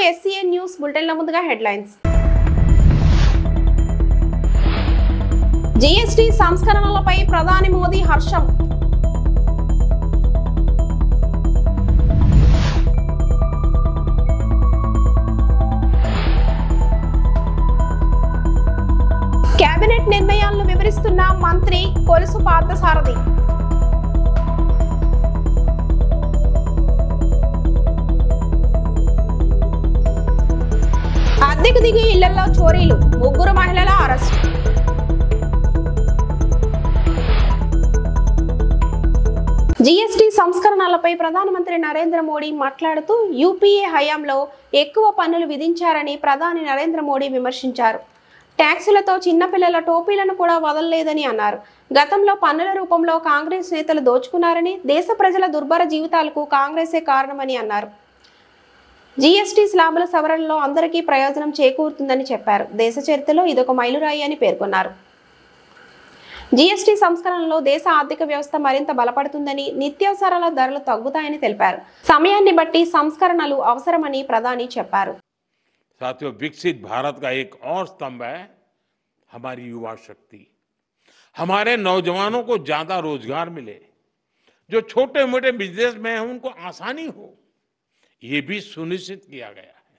SCN news బులెటిన్ల ముందుగా headlines. GST సంస్కరణలపై ప్రధాని మోదీ హర్షం. కేబినెట్ నిర్ణయాలను వివరిస్తున్న మంత్రి కొలుసు పార్థసారథి. అద్దెకు దిగి ఇళ్లలో చోరీలు, 3 మహిళల అరెస్ట్. GST సంస్కరణలపై ప్రధానమంత్రి నరేంద్ర మోడీ మాట్లాడుతూ యూపీఏ హయాంలో ఎక్కువ పన్నులు విధించారని ప్రధాని నరేంద్ర మోడీ విమర్శించారు. ట్యాక్సులతో చిన్నపిల్లల టోపీలను కూడా వదలలేదని అన్నారు. గతంలో పన్నుల రూపంలో కాంగ్రెస్ నేతలు దోచుకున్నారని, దేశ ప్రజల దుర్భర జీవితాలకు కాంగ్రెసే కారణమని అన్నారు. GST స్లాబుల సవరణలో అందరికీ ప్రయోజనం చేకూరుతుందని చెప్పారు. దేశ చరిత్రలో ఇదొక మైలురాయి అని పేర్కొన్నారు. GST సంస్కరణలో దేశ ఆర్థిక వ్యవస్థ మరింత బలపడుతుందని, నిత్యావసరాల ధరలు తగ్గుతాయని తెలిపారు. సమయాన్ని బట్టి సంస్కరణలు అవసరమని ప్రధాని చెప్పారు. साथियों, विकसित भारत का एक और स्तंभ है हमारी युवा शक्ति। हमारे नौजवानों को ज्यादा रोजगार मिले, जो छोटे मोटे बिजनेस में हैं उनको आसानी हो, ये भी सुनिश्चित किया गया है।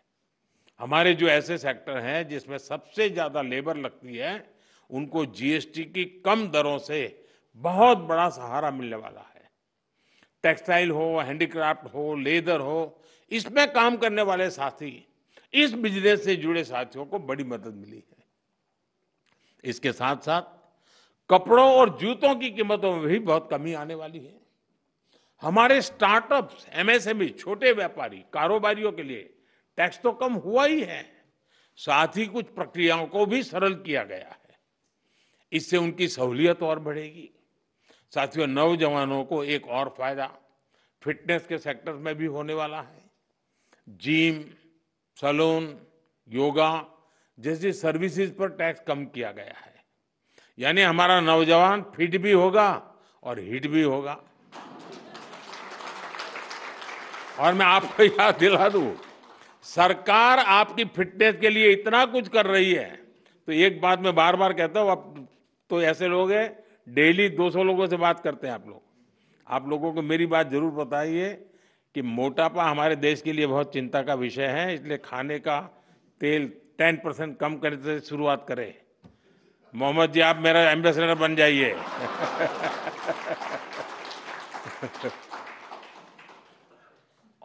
हमारे जो ऐसे सेक्टर हैं जिसमें सबसे ज्यादा लेबर लगती है, उनको GST की कम दरों से बहुत बड़ा सहारा मिलने वाला है। टेक्सटाइल हो, हैंडीक्राफ्ट हो, लेदर हो, इसमें काम करने वाले साथी, इस बिजनेस से जुड़े साथियों को बड़ी मदद मिली है। इसके साथ साथ कपड़ों और जूतों की कीमतों में भी बहुत कमी आने वाली है। हमारे स्टार्टअप्स, MSME, छोटे व्यापारी, कारोबारियों के लिए टैक्स तो कम हुआ ही है, साथ ही कुछ प्रक्रियाओं को भी सरल किया गया है। इससे उनकी सहूलियत और बढ़ेगी। साथियों, नौजवानों को एक और फायदा फिटनेस के सेक्टर में भी होने वाला है। जिम, सैलून, योगा जैसी सर्विसेज पर टैक्स कम किया गया है, यानी हमारा नौजवान फिट भी होगा और हिट भी होगा। और मैं आपको याद दिला दूं, सरकार आपकी फिटनेस के लिए इतना कुछ कर रही है, तो एक बात मैं बार बार कहता हूं, अब तो ऐसे लोग हैं डेली 200 लोगों से बात करते हैं आप लोगों को मेरी बात जरूर बताइए कि मोटापा हमारे देश के लिए बहुत चिंता का विषय है। इसलिए खाने का तेल 10% कम करने से शुरुआत करें। मोहम्मद जी, आप मेरा एम्बेसडर बन जाइए।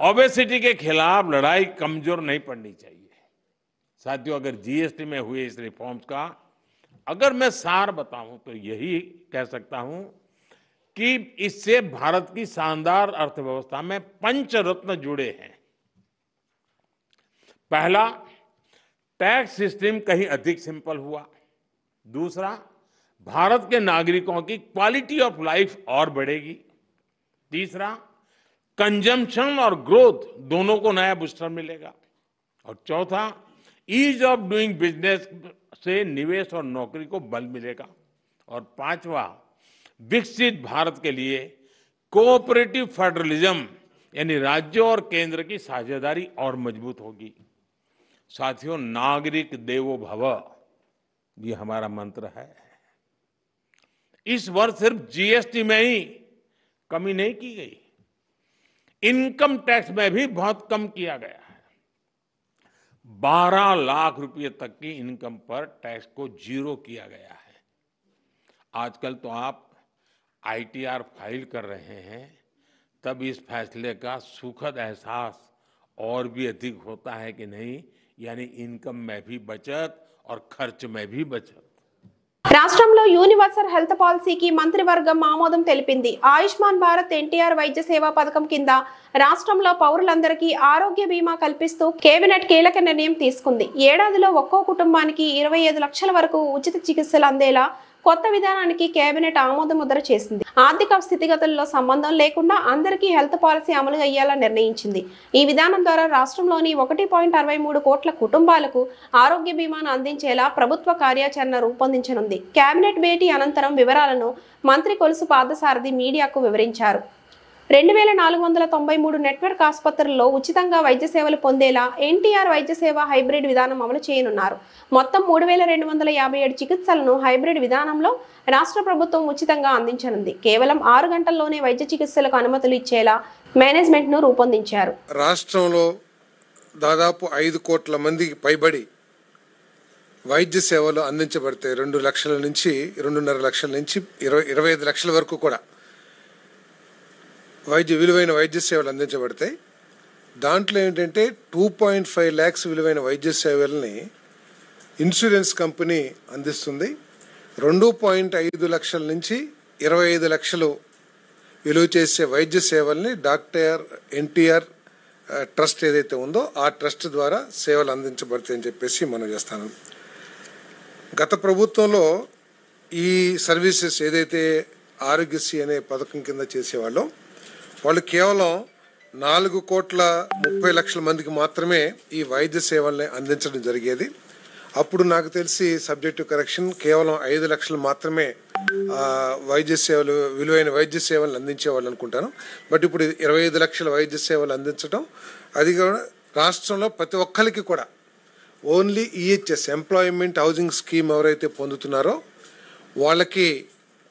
ओबेसिटी के खिलाफ लड़ाई कमजोर नहीं पड़नी चाहिए। साथियों, अगर GST में हुए इस रिफॉर्म्स का अगर मैं सार बताऊं तो यही कह सकता हूं कि इससे भारत की शानदार अर्थव्यवस्था में पंचरत्न जुड़े हैं। पहला, टैक्स सिस्टम कहीं अधिक सिंपल हुआ। दूसरा, भारत के नागरिकों की क्वालिटी ऑफ लाइफ और बढ़ेगी। तीसरा, कंजम्पशन और ग्रोथ दोनों को नया बूस्टर मिलेगा। और चौथा, ईज ऑफ डूइंग बिजनेस से निवेश और नौकरी को बल मिलेगा। और पांचवा, विकसित भारत के लिए कोऑपरेटिव फेडरलिज्म यानी राज्यों और केंद्र की साझेदारी और मजबूत होगी। साथियों, नागरिक देवो भव ये हमारा मंत्र है। इस वर्ष सिर्फ GST में ही कमी नहीं की गई, इनकम टैक्स में भी बहुत कम किया गया है। 12 लाख रुपए तक की इनकम पर टैक्स को 0 किया गया है। आजकल तो आप ITR फाइल कर रहे हैं, तब इस फैसले का सुखद एहसास और भी अधिक होता है कि नहीं, यानी इनकम में भी बचत और खर्च में भी बचत। రాష్ట్రంలో యూనివర్సల్ హెల్త్ పాలసీకి మంత్రివర్గం ఆమోదం తెలిపింది. ఆయుష్మాన్ భారత్ NTR వైద్య సేవా పథకం కింద రాష్ట్రంలో పౌరులందరికీ ఆరోగ్య బీమా కల్పిస్తూ కేబినెట్ కీలక నిర్ణయం తీసుకుంది. ఏడాదిలో ఒక్కో కుటుంబానికి 25 లక్షల వరకు ఉచిత చికిత్సలు అందేలా కొత్త విధానానికి కేబినెట్ ఆమోద ముద్ర చేసింది. ఆర్థిక స్థితిగతుల్లో సంబంధం లేకుండా అందరికీ హెల్త్ పాలసీ అమలు అయ్యేలా నిర్ణయించింది. ఈ విధానం ద్వారా రాష్ట్రంలోని 1.63 కోట్ల కుటుంబాలకు ఆరోగ్య బీమాను అందించేలా ప్రభుత్వ కార్యాచరణ రూపొందించనుంది. కేబినెట్ భేటీ అనంతరం వివరాలను మంత్రి కొలుసు పార్థసారథి మీడియాకు వివరించారు. 2493 నెట్వర్క్ ఆసుపత్రుల్లో ఉచితంగా వైద్య సేవలు పొందేలా ఎన్టీఆర్ వైద్య సేవ హైబ్రిడ్ విధానం అమలు చేయనున్నారు. మొత్తం 3257 చికిత్సలను హైబ్రిడ్ విధానంలో రాష్ట్ర ప్రభుత్వం ఉచితంగా అందించనుంది. కేవలం 6 గంటల్లోనే వైద్య చికిత్సలకు అనుమతులు ఇచ్చేలా మేనేజ్మెంట్ ను రూపొందించారు. రాష్ట్రంలో దాదాపు 5 కోట్ల మందికి పైబడి వైద్య సేవలు అందించబడతాయి. 2 లక్షల నుంచి 2.5 లక్షల నుంచి 25 లక్షల వరకు కూడా విలువైన వైద్య సేవలు అందించబడతాయి. దాంట్లో ఏంటంటే 2.5 lakhs విలువైన వైద్య సేవల్ని ఇన్సూరెన్స్ కంపెనీ అందిస్తుంది. 2.5 లక్షల నుంచి 25 లక్షలు విలువ చేసే వైద్య సేవల్ని డాక్టర్ ఎన్టీఆర్ ట్రస్ట్ ఏదైతే ఉందో ఆ ట్రస్ట్ ద్వారా సేవలు అందించబడతాయని చెప్పేసి మనం చేస్తాను. గత ప్రభుత్వంలో ఈ సర్వీసెస్ ఏదైతే ఆరోగ్యశ్రీ అనే పథకం కింద చేసేవాళ్ళో వాళ్ళు కేవలం 4,30,00,000 మందికి మాత్రమే ఈ వైద్య సేవల్ని అందించడం జరిగేది. అప్పుడు నాకు తెలిసి సబ్జెక్ట్ టు కరెక్షన్ కేవలం 5 లక్షలు మాత్రమే వైద్య సేవలు విలువైన వైద్య సేవలు అందించేవాళ్ళు అనుకుంటాను. బట్ ఇప్పుడు 25 లక్షల వైద్య సేవలు అందించడం, అది కూడా రాష్ట్రంలో ప్రతి ఒక్కరికి కూడా only EHS employment housing scheme ఎవరైతే పొందుతున్నారో వాళ్ళకి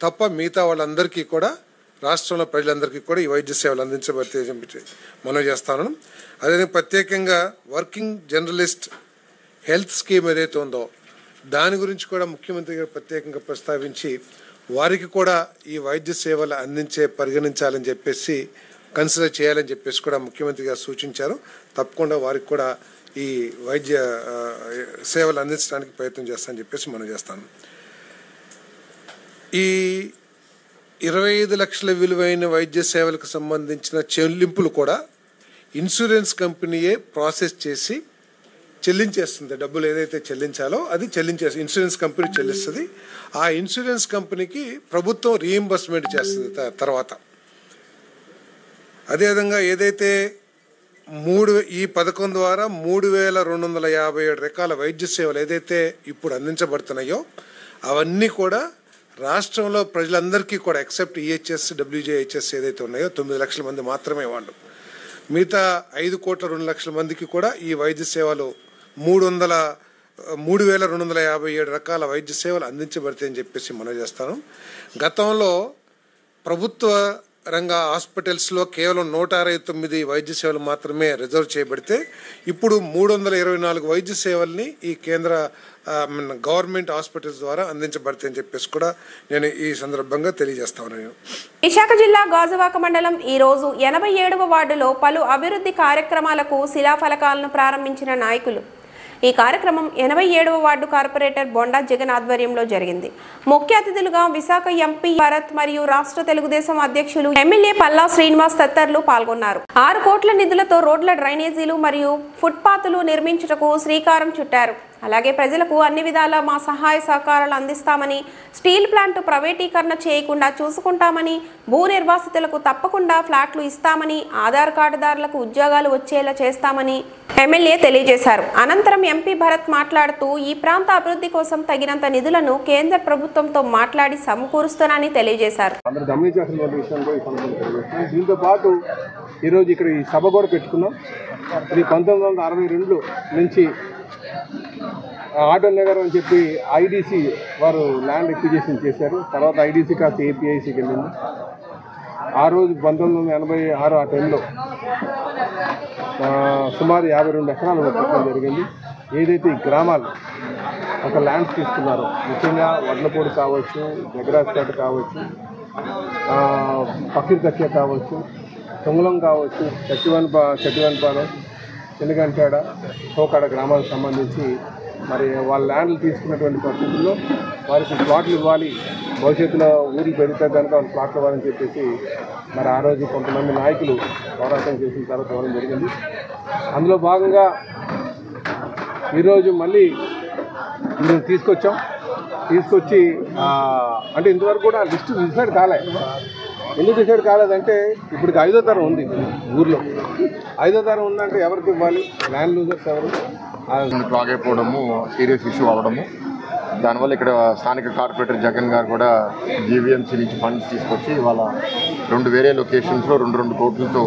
తప్ప మిగతా వాళ్ళందరికీ కూడా రాష్ట్రంలో ప్రజలందరికీ కూడా ఈ వైద్య సేవలు అందించబడితే మనం చేస్తాను. అదే ప్రత్యేకంగా వర్కింగ్ జర్నలిస్ట్ హెల్త్ స్కీమ్ ఏదైతే ఉందో దాని గురించి కూడా ముఖ్యమంత్రి గారు ప్రత్యేకంగా ప్రస్తావించి వారికి కూడా ఈ వైద్య సేవలు పరిగణించాలని చెప్పేసి కన్సిడర్ చేయాలని చెప్పేసి కూడా ముఖ్యమంత్రి గారు సూచించారు. తప్పకుండా వారికి కూడా ఈ వైద్య సేవలు అందించడానికి ప్రయత్నం చేస్తానని చెప్పేసి మనం చేస్తాను. ఈ 25 లక్షల విలువైన వైద్య సేవలకు సంబంధించిన చెల్లింపులు కూడా ఇన్సూరెన్స్ కంపెనీయే ప్రాసెస్ చేసి చెల్లించేస్తుంది. డబ్బులు ఏదైతే చెల్లించాలో అది ఇన్సూరెన్స్ కంపెనీ చెల్లిస్తుంది. ఆ ఇన్సూరెన్స్ కంపెనీకి ప్రభుత్వం రీయింబర్స్మెంట్ చేస్తుంది తర్వాత. అదేవిధంగా ఏదైతే ఈ పథకం ద్వారా 3,257 రకాల వైద్య సేవలు ఏదైతే ఇప్పుడు అందించబడుతున్నాయో అవన్నీ కూడా రాష్ట్రంలో ప్రజలందరికీ కూడా ఎక్సెప్ట్ ఈహెచ్ఎస్ డబ్ల్యూజేహెచ్ఎస్ ఏదైతే ఉన్నాయో 9 లక్షల మంది మాత్రమే వాళ్ళు, మిగతా 5,02,00,000 మందికి కూడా ఈ వైద్య సేవలు 3,257 రకాల వైద్య సేవలు అందించబడతాయని చెప్పేసి మనం చేస్తాను. గతంలో ప్రభుత్వ రంగ హాస్పిటల్స్లో కేవలం 169 వైద్య సేవలు మాత్రమే రిజర్వ్ చేయబడితే ఇప్పుడు 324 వైద్య సేవల్ని ఈ కేంద్ర గవర్నమెంట్ హాస్పిటల్స్ ద్వారా అందించబడతాయని చెప్పేసి కూడా నేను ఈ సందర్భంగా తెలియజేస్తాను. విశాఖ జిల్లా గాజువాక మండలం ఈ రోజు 87వ వార్డులో పలు అభివృద్ధి కార్యక్రమాలకు శిలాఫలకాలను ప్రారంభించిన నాయకులు. ఈ కార్యక్రమం 87వ వార్డు కార్పొరేటర్ బొండా జగన్ ఆధ్వర్యంలో జరిగింది. ముఖ్య అతిథులుగా విశాఖ ఎంపీ భరత్ మరియు రాష్ట్ర తెలుగుదేశం అధ్యక్షులు ఎమ్మెల్యే పల్లా శ్రీనివాస్ తదితరులు పాల్గొన్నారు. 6 కోట్ల నిధులతో రోడ్ల డ్రైనేజీలు మరియు ఫుట్పాత్లు నిర్మించుటకు శ్రీకారం చుట్టారు. అలాగే ప్రజలకు అన్ని విధాలా మా సహాయ సహకారాలు అందిస్తామని, స్టీల్ ప్లాంట్ ప్రైవేటీకరణ చేయకుండా చూసుకుంటామని, భూ నిర్వాసితులకు తప్పకుండా ఫ్లాట్లు ఇస్తామని, ఆధార్ కార్డుదారులకు ఉద్యోగాలు వచ్చేలా చేస్తామని ఎమ్మెల్యే తెలియజేశారు. అనంతరం ఎంపీ భరత్ మాట్లాడుతూ ఈ ప్రాంత అభివృద్ధి కోసం తగినంత నిధులను కేంద్ర ప్రభుత్వంతో మాట్లాడి సమకూరుస్తానని తెలియజేశారు. దీంతో పాటు ఈరోజు ఇక్కడ ఈ సభ కూడా పెట్టుకున్నాం. ఇది 1962 నుంచి ఆటో నగర్ అని చెప్పి ఐడీసీ వారు ల్యాండ్ ఎక్విజిషన్ చేశారు. తర్వాత ఐడీసీ కాస్త ఏపీఐసీకి వెళ్ళింది. ఆ రోజు 1986 ఆ టైంలో సుమారు 52 ఎకరాలు పెట్టడం జరిగింది. ఏదైతే ఈ గ్రామాలు ఒక ల్యాండ్స్ తీసుకున్నారో, ముఖ్యంగా వడ్లపూడి కావచ్చు, జగరాజ్పేట కావచ్చు, పక్కిరి తక్కియ కావచ్చు, తొంగలం కావచ్చు, చట్టివన్పాలెం, చిన్నగంటాడ, తోకాడ గ్రామాలకు సంబంధించి మరి వాళ్ళ ల్యాండ్లు తీసుకున్నటువంటి పరిస్థితుల్లో వారికి ప్లాట్లు ఇవ్వాలి, భవిష్యత్తులో ఊరికి పెరిగితే కనుక వాళ్ళు ప్లాట్లు ఇవ్వాలని చెప్పేసి మరి ఆ రోజు కొంతమంది నాయకులు పోరాటం చేసిన తర్వాత ఇవ్వడం జరిగింది. అందులో భాగంగా ఈరోజు మళ్ళీ మేము తీసుకొచ్చి అంటే ఇంతవరకు కూడా లిస్టు డిసైడ్ కాలే. ఎందుకు డిసైడ్ కాలేదంటే ఇప్పటికి 5వ తరం ఉంది ఊర్లో. 5వ తరం ఉందంటే ఎవరికి ఇవ్వాలి? ల్యాండ్ లూజర్స్ ఎవరు? క్లాగ్ అయిపోవడము, సీరియస్ ఇష్యూ అవ్వడము, దానివల్ల ఇక్కడ స్థానిక కార్పొరేటర్ జగన్ గారు కూడా జీవీఎంసీ నుంచి ఫండ్స్ తీసుకొచ్చి ఇవాళ 2 వేరే లొకేషన్స్లో 2 కోట్లతో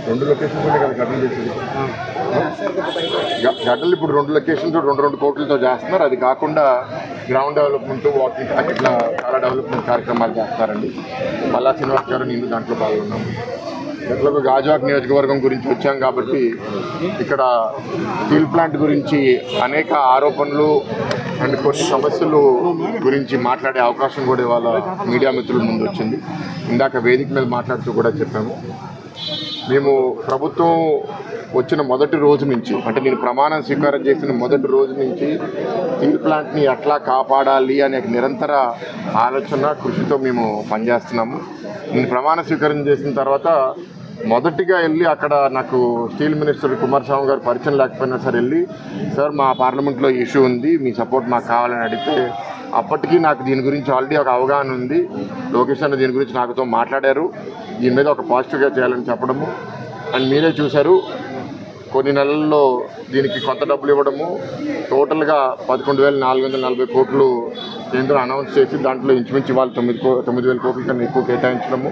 2 లొకేషన్స్ కదా గడ్డలు చేసేది గడ్డలు ఇప్పుడు 2 లొకేషన్స్ 2 కోట్లతో చేస్తున్నారు. అది కాకుండా గ్రౌండ్ డెవలప్మెంట్, వాకింగ్ ట్రాక్ ఇట్లా చాలా డెవలప్మెంట్ కార్యక్రమాలు చేస్తారండి. మల్లా శ్రీనివాస్ గారు నేను దాంట్లో పాల్గొన్నాము. ఎట్లాగో గాజువాక నియోజకవర్గం గురించి వచ్చాం కాబట్టి ఇక్కడ స్టీల్ ప్లాంట్ గురించి అనేక ఆరోపణలు అండ్ కొన్ని సమస్యలు గురించి మాట్లాడే అవకాశం కూడా ఇవాళ మీడియా మిత్రుల ముందు వచ్చింది. ఇందాక వేదిక మీద మాట్లాడుతూ కూడా చెప్పాము. మేము ప్రభుత్వం వచ్చిన మొదటి రోజు నుంచి, అంటే నేను ప్రమాణం స్వీకారం చేసిన మొదటి రోజు నుంచి స్టీల్ ప్లాంట్ని ఎట్లా కాపాడాలి అనే నిరంతర ఆలోచన కృషితో మేము పనిచేస్తున్నాము. నేను ప్రమాణ స్వీకారం చేసిన తర్వాత మొదటిగా వెళ్ళి అక్కడ నాకు స్టీల్ మినిస్టర్ కుమారస్వామి గారు పరిచయం లేకపోయినా సరే వెళ్ళి, సార్ మా పార్లమెంట్లో ఇష్యూ ఉంది, మీ సపోర్ట్ మాకు కావాలని అడిగితే అప్పటికీ నాకు దీని గురించి ఆల్రెడీ ఒక అవగాహన ఉంది. లోకేష్ అన్న దీని గురించి నాకుతో మాట్లాడారు, దీని మీద ఒక పాజిటివ్గా చేయాలని చెప్పడము. అండ్ మీరే చూశారు కొన్ని నెలల్లో దీనికి కొంత డబ్బులు ఇవ్వడము. టోటల్గా 11,440 కోట్లు కేంద్రం అనౌన్స్ చేసి దాంట్లో ఇంచుమించు వాళ్ళు 9,000 కోట్ల కన్నా ఎక్కువ కేటాయించడము.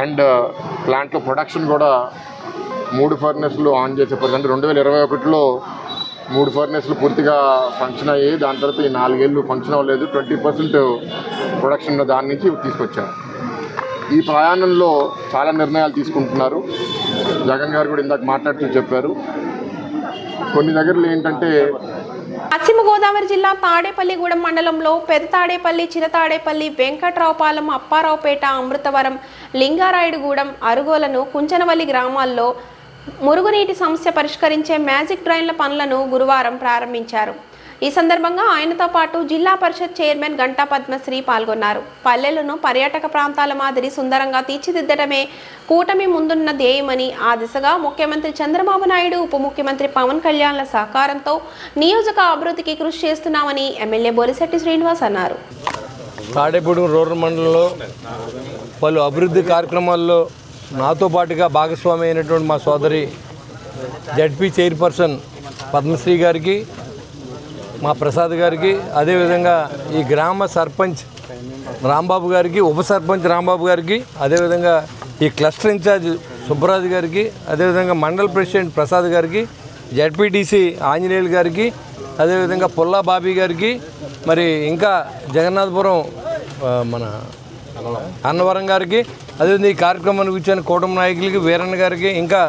అండ్ ప్లాంట్లో ప్రొడక్షన్ కూడా 3 ఫర్నెస్లు ఆన్ చేసే పరిస్థితి. 2021లో 3 ఫర్నెస్లు పూర్తిగా ఫంక్షన్ అయ్యాయి. దాని తర్వాత ఈ 4 ఏళ్ళు ఫంక్షన్ అవ్వలేదు. 20% ప్రొడక్షన్ దాని నుంచి తీసుకొచ్చారు. ఈ ప్రయాణంలో చాలా నిర్ణయాలు తీసుకుంటున్నారు. జగన్ గారు కూడా ఇందాక మాట్లాడుతూ చెప్పారు. కొన్ని దగ్గరలో ఏంటంటే పశ్చిమ గోదావరి జిల్లా తాడేపల్లిగూడెం మండలంలో పెద్ద తాడేపల్లి, చిన్న తాడేపల్లి, వెంకట్రావుపాలెం, అప్పారావుపేట, అమృతవరం, లింగారాయుడుగూడెం, అరుగోలను, కుంచనవల్లి గ్రామాల్లో మురుగునీటి సమస్య పరిష్కరించే మ్యాజిక్ డ్రైన్ల పనులను గురువారం ప్రారంభించారు. ఈ సందర్భంగా ఆయనతో పాటు జిల్లా పరిషత్ చైర్మన్ గంటా పద్మశ్రీ పాల్గొన్నారు. పల్లెలను పర్యాటక ప్రాంతాల మాదిరి సుందరంగా తీర్చిదిద్దడమే కూటమి ముందున్న ధ్యేయమని, ఆ దిశగా ముఖ్యమంత్రి చంద్రబాబు నాయుడు, ఉప ముఖ్యమంత్రి పవన్ కళ్యాణ్ల సహకారంతో నియోజక అభివృద్ధికి కృషి చేస్తున్నామని ఎమ్మెల్యే బొలిశెట్టి శ్రీనివాస్ అన్నారు. తాడేపూడి రూరల్ మండలంలో పలు అభివృద్ధి కార్యక్రమాల్లో నాతో పాటుగా భాగస్వామి అయినటువంటి మా సోదరి జడ్పీ చైర్పర్సన్ పద్మశ్రీ గారికి, మా ప్రసాద్ గారికి, అదేవిధంగా ఈ గ్రామ సర్పంచ్ రాంబాబు గారికి, ఉప సర్పంచ్ రాంబాబు గారికి, అదేవిధంగా ఈ క్లస్టర్ ఇన్ఛార్జ్ సుబ్బరాజు గారికి, అదేవిధంగా మండల ప్రెసిడెంట్ ప్రసాద్ గారికి, జడ్పీటీసీ ఆంజనేయులు గారికి, అదేవిధంగా పుల్లా బాబీ గారికి, మరి ఇంకా జగన్నాథపురం మన అన్నవరం గారికి, అదేవిధంగా ఈ కార్యక్రమానికి వచ్చిన కూటమి నాయకులకి, వీరన్న గారికి, ఇంకా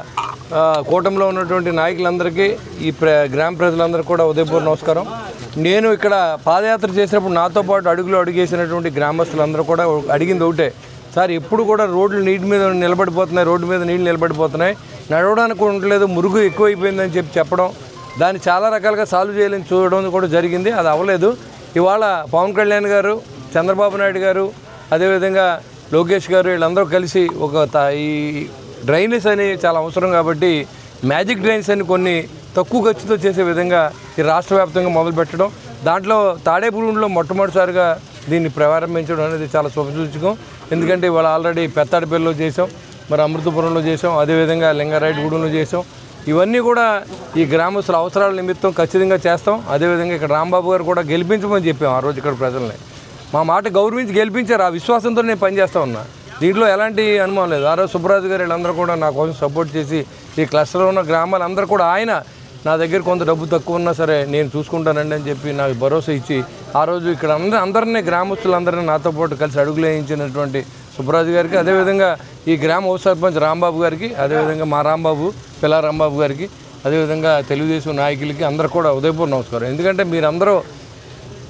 కూటమిలో ఉన్నటువంటి నాయకులందరికీ, ఈ గ్రామ ప్రజలందరికీ కూడా ఉదయపూర్వ నమస్కారం. నేను ఇక్కడ పాదయాత్ర చేసినప్పుడు నాతో పాటు అడుగులో అడుగేసినటువంటి గ్రామస్తులందరూ కూడా అడిగింది ఒకటే, సార్ ఎప్పుడు కూడా రోడ్లు నీటి మీద నిలబడిపోతున్నాయి, రోడ్డు మీద నీళ్ళు నిలబడిపోతున్నాయి, నడవడానికి ఉండలేదు, మురుగు ఎక్కువైపోయిందని చెప్పడం, దాన్ని చాలా రకాలుగా సాల్వ్ చేయాలని చూడడం కూడా జరిగింది. అది అవ్వలేదు. ఇవాళ పవన్ కళ్యాణ్ గారు, చంద్రబాబు నాయుడు గారు, అదేవిధంగా లోకేష్ గారు వీళ్ళందరూ కలిసి ఈ డ్రైనేజ్ అని చాలా అవసరం కాబట్టి మ్యాజిక్ డ్రైన్స్ అని కొన్ని తక్కువ ఖర్చుతో చేసే విధంగా ఈ రాష్ట్ర వ్యాప్తంగా మొదలుపెట్టడం, దాంట్లో తాడేపూడిలో మొట్టమొదటిసారిగా దీన్ని ప్రారంభించడం అనేది చాలా శుభసూచకం. ఎందుకంటే ఇవాళ ఆల్రెడీ పెత్తాడపల్లిలో చేసాం, మరి అమృతపురంలో చేసాం, అదేవిధంగా లింగారాయుడుగూడెంలో చేసాం. ఇవన్నీ కూడా ఈ గ్రామస్తుల అవసరాల నిమిత్తం ఖచ్చితంగా చేస్తాం. అదేవిధంగా ఇక్కడ రాంబాబు గారు కూడా గెలిపించమని చెప్పాం ఆ రోజు ఇక్కడ ప్రజల్ని. మా మాట గౌరవించి గెలిపించారు. ఆ విశ్వాసంతో నేను పనిచేస్తూ ఉన్నా, దీంట్లో ఎలాంటి అనుమానం లేదు. ఆ రోజు సుబ్బరాజు గారు వీళ్ళందరూ కూడా నా కోసం సపోర్ట్ చేసి ఈ క్లస్టర్లో ఉన్న గ్రామాలందరూ కూడా ఆయన నా దగ్గర కొంత డబ్బు తక్కువ ఉన్నా సరే నేను చూసుకుంటానండి అని చెప్పి నాకు భరోసా ఇచ్చి ఆ రోజు ఇక్కడ అందరినీ గ్రామస్తులందరినీ నాతో పాటు కలిసి అడుగులు వేయించినటువంటి సుబ్బరాజు గారికి, అదేవిధంగా ఈ గ్రామ ఉప సర్పంచ్ రాంబాబు గారికి, అదేవిధంగా మా రాంబాబు పిల్ల రాంబాబు గారికి, అదేవిధంగా తెలుగుదేశం నాయకులకి అందరూ కూడా ఉదయపూర్వ నమస్కారం. ఎందుకంటే మీరందరూ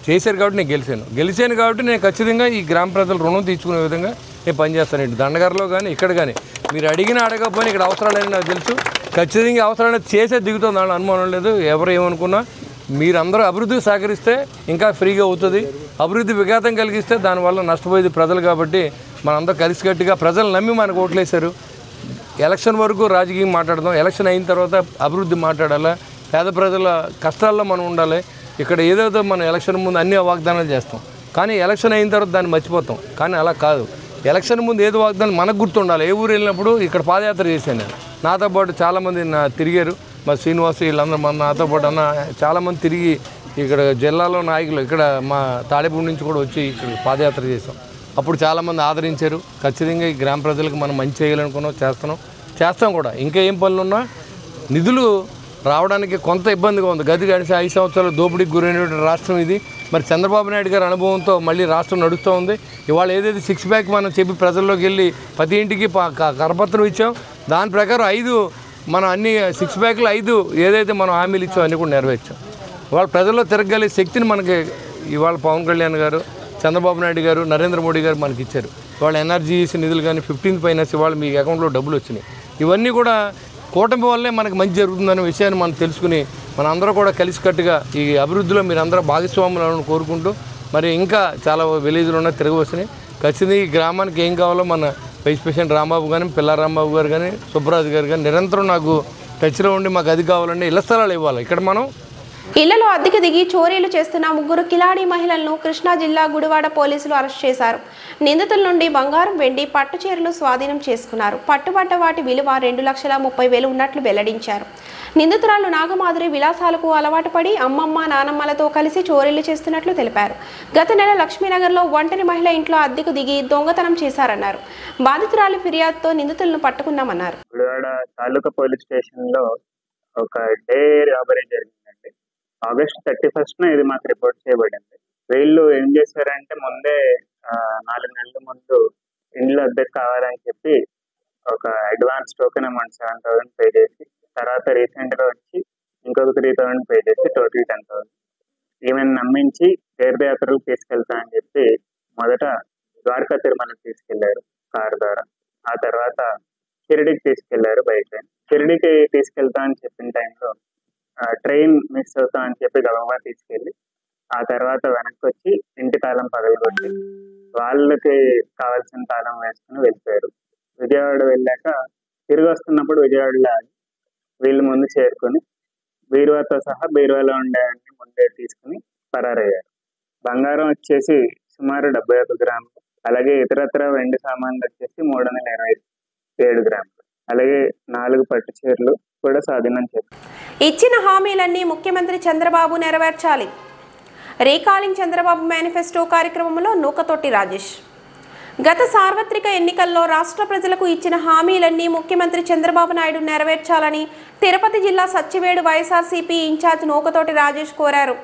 చేశారు కాబట్టి నేను గెలిచాను కాబట్టి నేను ఖచ్చితంగా ఈ గ్రామ ప్రజలు రుణం తీర్చుకునే విధంగా నేను పనిచేస్తాను. ఇటు దండగారిలో కానీ ఇక్కడ కానీ మీరు అడగకపోయినా ఇక్కడ అవసరాలని నాకు తెలుసు. ఖచ్చితంగా అవసరాలు చేసే దిగుతుంది, దాంట్లో అనుమానం లేదు. ఎవరు ఏమనుకున్నా మీరందరూ అభివృద్ధికి సహకరిస్తే ఇంకా ఫ్రీగా అవుతుంది. అభివృద్ధి విఘాతం కలిగిస్తే దానివల్ల నష్టపోయేది ప్రజలు. కాబట్టి మనందరూ కలిసికట్టుగా ప్రజలు నమ్మి మనకు ఓట్లేశారు. ఎలక్షన్ వరకు రాజకీయం మాట్లాడదాం, ఎలక్షన్ అయిన తర్వాత అభివృద్ధి మాట్లాడాలా, పేద ప్రజల కష్టాల్లో మనం ఉండాలి. ఇక్కడ ఏదైతే మనం ఎలక్షన్ ముందు అన్ని వాగ్దానాలు చేస్తాం, కానీ ఎలక్షన్ అయిన తర్వాత దాన్ని మర్చిపోతాం. కానీ అలా కాదు, ఎలక్షన్ ముందు ఏదో వాగ్దానం మనకు గుర్తుండాలి. ఏ ఊరు వెళ్ళినప్పుడు ఇక్కడ పాదయాత్ర చేశాను నేను, నాతో పాటు చాలామంది తిరిగారు. మా శ్రీనివాస్ వీళ్ళందరూ నాతో పాటు చాలామంది తిరిగి ఇక్కడ జిల్లాలో నాయకులు ఇక్కడ మా తాడేపూడి నుంచి కూడా వచ్చి ఇక్కడ పాదయాత్ర చేసాం. అప్పుడు చాలామంది ఆదరించారు. ఖచ్చితంగా ఈ గ్రామ ప్రజలకు మనం మంచి చేయాలనుకున్నాం, చేస్తాం కూడా. ఇంకా ఏం పనులున్నా నిధులు రావడానికి కొంత ఇబ్బందిగా ఉంది. గది గడిచి 5 సంవత్సరాలు దోపిడీకి గురైనటువంటి రాష్ట్రం ఇది. మరి చంద్రబాబు నాయుడు గారి అనుభవంతో మళ్ళీ రాష్ట్రం నడుస్తూ ఉంది. ఇవాళ ఏదైతే 6 ప్యాక్ మనం చెప్పి ప్రజల్లోకి వెళ్ళి ప్రతి ఇంటికి కరపత్రం ఇచ్చాం, దాని ప్రకారం 5 మనం అన్ని 6 ప్యాక్లు 5 ఏదైతే మనం హామీలు ఇచ్చాం అన్నీ కూడా నెరవేర్చాం. ఇవాళ ప్రజల్లో తిరగలిగే శక్తిని మనకి ఇవాళ పవన్ కళ్యాణ్ గారు, చంద్రబాబు నాయుడు గారు, నరేంద్ర మోడీ గారు మనకి ఇచ్చారు. ఇవాళ ఎన్ఆర్జీఎస్ నిధులు కానీ 15th ఫైనాన్స్ ఇవాళ మీ అకౌంట్లో డబ్బులు వచ్చినాయి. ఇవన్నీ కూడా కూటమి వల్లే మనకు మంచి జరుగుతుందనే విషయాన్ని మనం తెలుసుకుని మనందరూ కూడా కలిసికట్టుగా ఈ అభివృద్ధిలో మీరందరూ భాగస్వాములను కోరుకుంటూ మరి ఇంకా చాలా విలేజ్లు ఉన్న తిరగవస్తున్నాయి. ఖచ్చితంగా ఈ గ్రామానికి ఏం కావాలో మన వైస్ ప్రెసిడెంట్ రాంబాబు కానీ, పిల్ల రాంబాబు గారు కానీ, సుబ్బరాజు గారు కానీ నిరంతరం నాకు టచ్లో ఉండి మాకు అది కావాలంటే ఇళ్ల స్థలాలు ఇవ్వాలి. ఇక్కడ మనం ఇళ్లలో అద్దెకు దిగి చోరీలు చేస్తున్న 3 కిలాడీ మహిళలను కృష్ణా జిల్లా గుడివాడ పోలీసులు అరెస్ట్ చేశారు. నిందితుల నుండి బంగారం, వెండి, పట్టు చీరలు స్వాధీనం చేసుకున్నారు. పట్టుబట్ట వాటి విలువ 2,30,000 ఉన్నట్లు వెల్లడించారు. నిందితురాలు నాగమాధురి విలాసాలకు అలవాటు పడి అమ్మమ్మ, నానమ్మలతో కలిసి చోరీలు చేస్తున్నట్లు తెలిపారు. గత నెల లక్ష్మీనగర్లో ఒంటరి మహిళ ఇంట్లో అద్దెకు దిగి దొంగతనం చేశారన్నారు. బాధితురాలి ఫిర్యాదుతో నిందితులను పట్టుకున్నామన్నారు. గుడివాడ తాలూకా పోలీస్ స్టేషన్ లో ఒక డే రాబరీ జరిగిందండి. ఆగస్ట్ 31st ఇది మాకు రిపోర్ట్ చేయబడింది. వీళ్ళు ఏం చేశారంటే ముందే 4 నెలల ముందు ఇండ్లు అద్దెకు కావాలని చెప్పి ఒక అడ్వాన్స్ టోకెన్ అమౌంట్ 7,000 పే చేసి, తర్వాత రీసెంట్ గా వచ్చి ఇంకొక 3,000 పే చేసి టోటల్ 10,000 ఈమెను నమ్మించి తీర్థయాత్రలకు తీసుకెళ్తా అని చెప్పి మొదట ద్వారకా తిరుమలకు తీసుకెళ్లారు కారు ద్వారా. ఆ తర్వాత షిరిడికి తీసుకెళ్లారు బై ట్రైన్. షిరిడికి తీసుకెళ్తా అని చెప్పిన టైంలో ట్రైన్ మిస్ అవుతా అని చెప్పి గబగబా తీసుకెళ్ళి ఆ తర్వాత వెనక్కి వచ్చి ఇంటి తాళం పగలగొట్టి వాళ్ళకి కావాల్సిన తాళం వేసుకుని వెళ్ళిపోయారు. విజయవాడ వెళ్ళాక తిరిగి వస్తున్నప్పుడు విజయవాడలో వీళ్ళు ముందు చేరుకుని బీరువాతో సహా బీరువాలో ఉండేవన్నీ ముందే తీసుకుని పరారయ్యారు. బంగారం వచ్చేసి సుమారు 71 గ్రాములు, అలాగే ఇతరత్ర వెండి సామాన్లు వచ్చేసి 327 గ్రాములు, అలాగే 4 పట్టు చీరలు కూడా స్వాధీనం చేశారు. ఇచ్చిన హామీలన్నీ ముఖ్యమంత్రి చంద్రబాబు నెరవేర్చాలి. రీకాలింగ్ చంద్రబాబు మేనిఫెస్టో కార్యక్రమంలో నూకతోటి రాజేష్. గత సార్వత్రిక ఎన్నికల్లో రాష్ట్ర ప్రజలకు ఇచ్చిన హామీలన్నీ ముఖ్యమంత్రి చంద్రబాబు నాయుడు నెరవేర్చాలని తిరుపతి జిల్లా సత్యవేడు వైఎస్ఆర్సీపీ ఇన్ఛార్జ్ నూకతోటి రాజేష్ కోరారు.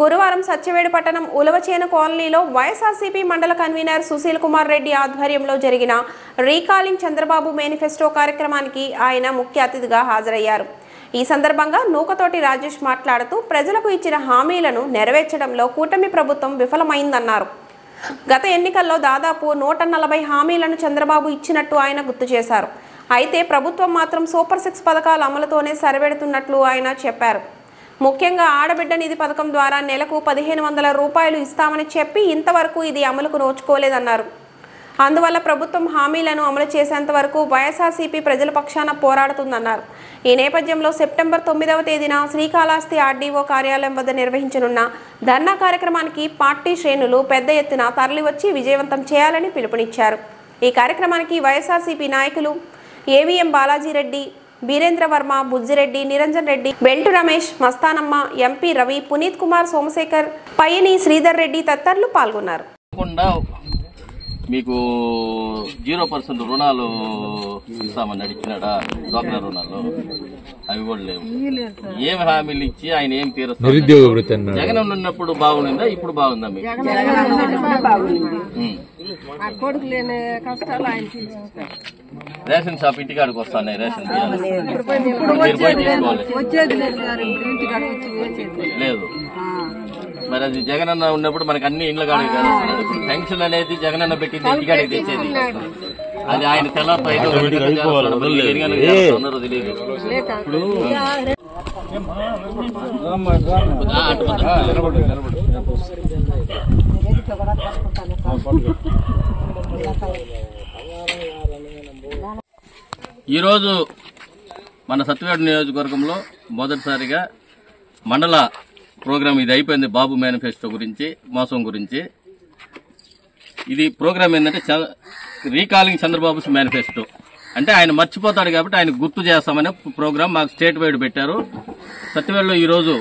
గురువారం సత్యవేడు పట్టణం ఉలవచేన కాలనీలో వైఎస్ఆర్సీపీ మండల కన్వీనర్ సుశీల్ కుమార్ రెడ్డి ఆధ్వర్యంలో జరిగిన రీకాలింగ్ చంద్రబాబు మేనిఫెస్టో కార్యక్రమానికి ఆయన ముఖ్య అతిథిగా హాజరయ్యారు. ఈ సందర్భంగా నూకతోటి రాజేష్ మాట్లాడుతూ ప్రజలకు ఇచ్చిన హామీలను నెరవేర్చడంలో కూటమి ప్రభుత్వం విఫలమైందన్నారు. గత ఎన్నికల్లో దాదాపు 140 హామీలను చంద్రబాబు ఇచ్చినట్టు ఆయన గుర్తు చేశారు. అయితే ప్రభుత్వం మాత్రం సూపర్ 6 పథకాల అమలుతోనే సరిపెడుతున్నట్లు ఆయన చెప్పారు. ముఖ్యంగా ఆడబిడ్డ నిధి పథకం ద్వారా నెలకు 1,500 రూపాయలు ఇస్తామని చెప్పి ఇంతవరకు ఇది అమలుకు నోచుకోలేదన్నారు. అందువల్ల ప్రభుత్వం హామీలను అమలు చేసేంత వరకు వైఎస్ఆర్సీపీ ప్రజల పక్షాన పోరాడుతుందన్నారు. ఈ నేపథ్యంలో సెప్టెంబర్ 9వ తేదీన శ్రీకాళహస్తి ఆర్డీఓ కార్యాలయం వద్ద నిర్వహించనున్న ధర్నా కార్యక్రమానికి పార్టీ శ్రేణులు పెద్ద ఎత్తున తరలివచ్చి విజయవంతం చేయాలని పిలుపునిచ్చారు. ఈ కార్యక్రమానికి వైఎస్ఆర్సీపీ నాయకులు AVM Balaji Reddy, Birendra Varma, Bujji Reddy, Niranjan Reddy, belt Ramesh, Mastanamma, MP Ravi, Puneeth Kumar, Somashekar, Payyani Sridhar Reddy తదితరులు పాల్గొన్నారు. మీకు 0% రుణాలు ఇస్తామని అడిగినాడా? డ్వాక్రా రుణాలు అవి కూడా లేవు. ఏం హామీలు ఇచ్చి ఆయన ఏం తీరుస్తారు? జగన్ ఉన్నప్పుడు బాగుందా, ఇప్పుడు బాగుందా? మీకు రేషన్ షాప్ ఇంటికాడికి వస్తాయి, రేషన్ లేదు. మరి అది జగన్ అన్న ఉన్నప్పుడు మనకి అన్ని ఇండ్ల కాడికి కాదు. పెన్షన్ అనేది జగన్ అన్న పెట్టింది ఇంటికాడికి తెచ్చేది. అది ఆయన తెల్లారితో తెలియదు. ఈరోజు మన సత్యవేడు నియోజకవర్గంలో మొదటిసారిగా మండల ప్రోగ్రామ్ ఇది అయిపోయింది. బాబు మేనిఫెస్టో గురించి, మోసం గురించి. ఇది ప్రోగ్రామ్ ఏంటంటే రీకాలింగ్ చంద్రబాబు మేనిఫెస్టో. అంటే ఆయన మర్చిపోతాడు కాబట్టి ఆయన గుర్తు చేస్తామనే ప్రోగ్రామ్ మాకు స్టేట్ వైడ్ పెట్టారు. సత్యవేడులో ఈరోజు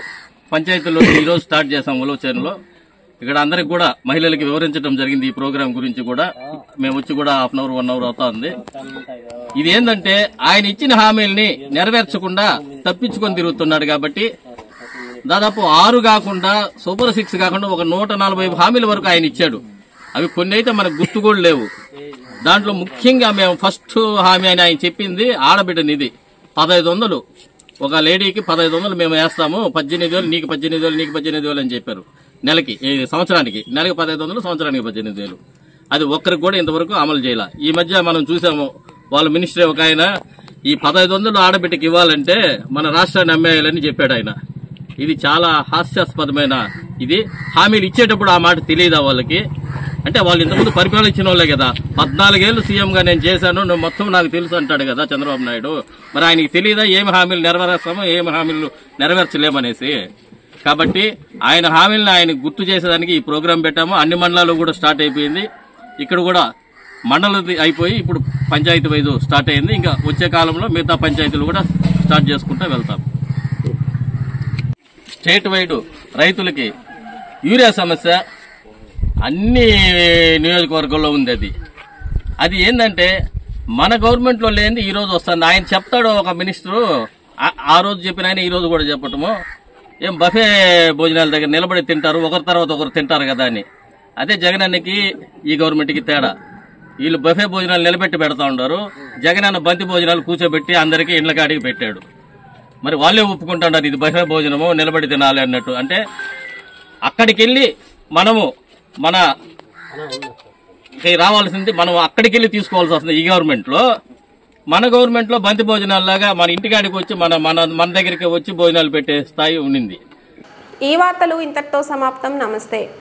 పంచాయతీలో ఈరోజు స్టార్ట్ చేశాం ఉలవచేరులో. ఇక్కడ అందరికి కూడా మహిళలకి వివరించడం జరిగింది ఈ ప్రోగ్రాం గురించి కూడా. మేము వచ్చి కూడా హాఫ్ అన్ అవర్ 1 అవర్ అవుతుంది. ఇది ఏంటంటే ఆయన ఇచ్చిన హామీల్ని నెరవేర్చకుండా తప్పించుకొని తిరుగుతున్నాడు కాబట్టి దాదాపు 6 కాకుండా సూపర్ 6 కాకుండా ఒక 140 హామీల వరకు ఆయన ఇచ్చాడు. అవి కొన్ని అయితే మనకు గుర్తు కూడా లేవు. దాంట్లో ముఖ్యంగా మేము ఫస్ట్ హామీ అని ఆయన చెప్పింది ఆడబిడ్డ నిధి 1500. ఒక లేడీకి 1500 మేము వేస్తాము, 18,000 నీకు 18,000 నీకు 18,000 అని చెప్పారు. నెలకి సంవత్సరానికి 1500, సంవత్సరానికి 18,000. అది ఒక్కరికి కూడా ఇంతవరకు అమలు చేయాల. ఈ మధ్య మనం చూసాము, వాళ్ళ మినిస్టర్ ఒక ఆయన ఈ 1500 ఆడబిడ్డకి ఇవ్వాలంటే మన రాష్ట్రాన్ని అమ్మేయాలని చెప్పాడు ఆయన. ఇది చాలా హాస్యాస్పదమైన ఇది. హామీలు ఇచ్చేటప్పుడు ఆ మాట తెలియదా వాళ్ళకి? అంటే వాళ్ళు ఇంతకుముందు పరిపాలించిన వాళ్ళే కదా. 14 ఏళ్లు సీఎంగా నేను చేశాను, నువ్వు మొత్తం నాకు తెలుసు అంటాడు కదా చంద్రబాబు నాయుడు. మరి ఆయనకి తెలియదా ఏమి హామీలు నెరవేరుస్తామో ఏమి హామీలు నెరవేర్చలేమనేసి? కాబట్టి ఆయన హామీలను ఆయన గుర్తు చేసేదానికి ఈ ప్రోగ్రాం పెట్టాము. అన్ని మండలాలు కూడా స్టార్ట్ అయిపోయింది. ఇక్కడ కూడా మండలం అయిపోయి ఇప్పుడు పంచాయతీ వైజ్ స్టార్ట్ అయింది. ఇంకా వచ్చే కాలంలో మిగతా పంచాయతీలు కూడా స్టార్ట్ చేసుకుంటూ వెళ్తాం. స్టేట్ వైడ్ రైతులకి యూరియా సమస్య అన్ని నియోజకవర్గాల్లో ఉంది. అది ఏంటంటే మన గవర్నమెంట్ లో లేని ఈ రోజు వస్తుంది. ఆయన చెప్తాడు ఒక మినిస్టరు, ఆ రోజు చెప్పిన ఆయన ఈ రోజు కూడా చెప్పటము, ఏం బఫే భోజనాల దగ్గర నిలబడి తింటారు, ఒకరి తర్వాత ఒకరు తింటారు కదా అని. అదే జగన్ అన్నకి ఈ గవర్నమెంట్ కి తేడా. వీళ్ళు బఫే భోజనాలు నిలబెట్టి పెడతా ఉన్నారు. జగన్ అన్న బంతి భోజనాలు కూర్చోబెట్టి అందరికీ ఇండ్ల కాడికి పెట్టాడు. మరి వాళ్ళే ఒప్పుకుంటున్నారు ఇది బఫే భోజనము నిలబడి తినాలి అన్నట్టు. అంటే అక్కడికి వెళ్ళి మనము మన రావాల్సింది మనం అక్కడికి వెళ్ళి తీసుకోవాల్సి వస్తుంది. ఈ గవర్నమెంట్ లో, మన గవర్నమెంట్ లో బంతి భోజనాల్లాగా మన ఇంటికాడికి వచ్చి మన దగ్గరికి వచ్చి భోజనాలు పెట్టే స్థాయి ఉండింది. ఈ వార్తలు ఇంతటితో సమాప్తం. నమస్తే.